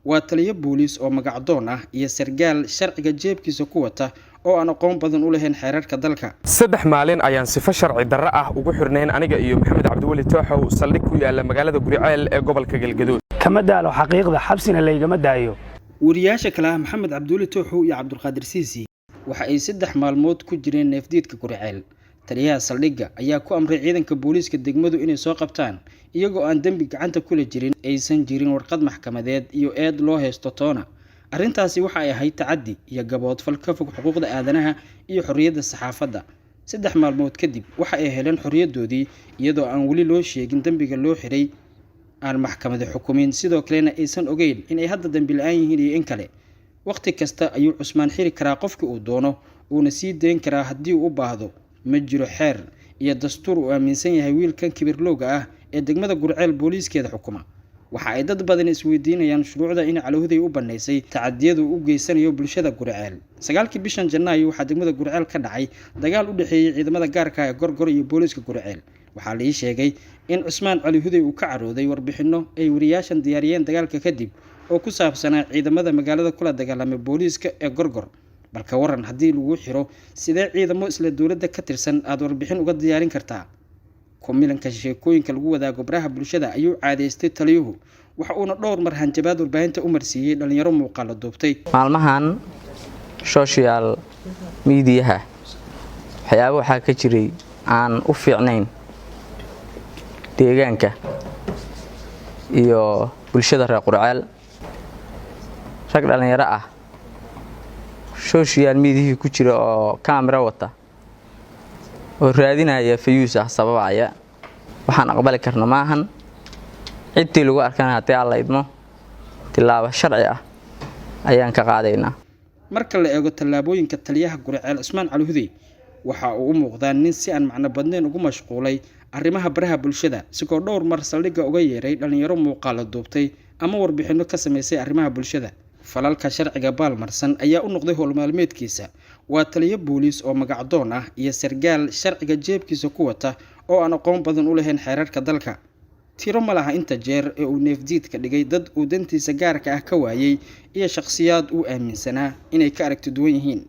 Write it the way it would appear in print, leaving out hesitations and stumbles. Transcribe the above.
waa taliye booliis oo magacdoon ah iyo sargaal sharciga jeebkiisa ku wata oo aan aqoon badan u lahayn xeerarka dalka. 3 maalin ayaan sifo sharci darro ah ugu xirnayn aniga iyo Maxamed Cabdiwali Tooxow saldhig ku yaala magaalada Guriceel ee gobolka Galgaduud. kama daalo xaqiiqda xabsina laygama daayo. wariyaasha kale ah Maxamed Cabdiwali Tooxow iyo Cabdulqaadir Siisi waxa ay 3 maalmood ku jireen neefdiidka Guriceel. taliyaha saldhigga ayaa ku amray ciidanka booliiska degmadu inay soo qabtaan iyagoo aan dambi gacanta kula jirin aysan jirin warqad maxkamadeed iyo eed loo haysto toona. arrintaasi waxa ay ahayd tacaddi iyo gabood fal ka fog xuquuqda aadanaha iyo xorriyadda saxaafadda. 3 maalmood kadib waxa ay heleen xorriyadoodii iyadoo aan weli loo sheegin dambiga loo xiray aan maxkamada xukumin sidoo kalena aysan ogeyn in ay hadda dambi la'aan yihiin iyo in kale. waqti kasta ayuu Cusmaan xiri karaa qofkii uu doono uuna sii deyn karaa haddii uu u baahdo. ma jiro xeer iyo dastuur uu aaminsan yahay wiilkan kibirlowga ah ee degmada Guriceel booliiskeeda xukuma. waxa ay dad badan isweydiinayaan shuruucda in Calawday u baneysay tacadiyadu u geysanayo bulshada Guriceel. 9 bishan Janaayo waxaa degmada Guriceel ka dhacay dagaal u dhaxeeyay ciidamada gaarka ah ee Gorgor iyo booliiska Guriceel. waxaa la sheegay in Cusmaan Calawday uu ka carooday warbixino ay wariyaashan diyaariyeen dagaalka kadib oo ku saabsanaa ciidamada magaalada kula dagaalamay booliiska ee Gorgor. balka waran haddii lagu xiro sidee ciidamo isla dawladda ka tirsan aad warbixin uga diyaarin kartaa. kumilanka sheekooyinka lagu wadaago baraha bulshada ayuu caadeystay taliyuhu waxa uuna dhowr mar hanjabaad warbaahinta u marsiiyay dhalinyaro muuqaal duubtay. maalmahan social media waxyaabo waxa ka jiray aan u fiicnayn deegaanka iyo bulshada reer Guriceel. rag dhalinyaro ah social media ku jira oo camera wata oo raadinaya fayuus ah sababaya waxaan aqbali karna maahan. cidii lagu arkana haddii alla idmo tilaabo sharci ah ayaan ka qaadaynaa. marka la eego tallaabooyinka taliyaha Guriceel Cusmaan Calawday waxa uu u muuqdaa nin si aan macno badnayn ugu mashquulay arrimaha baraha bulshada sigoo dhowr mar saldhigga uga yeeray dhalinyaro muuqaal duubtay ama warbixino ka sameysay arrimaha bulshada. falalka sharciga baalmarsan ayaa u noqday howl maalmeedkiisa. waa taliye booliis oo magacdoon ah iyo sargaal sharciga jeebkiisa ku wata oo aan aqoon badan u lahayn xeerarka dalka. tiro ma laha inta jeer ee uu neefdiidka dhigay dad uu dantiisa gaarka ah ka waayay iyo shakhsiyaad uu aaminsanaa inay ka aragti duwan yihiin.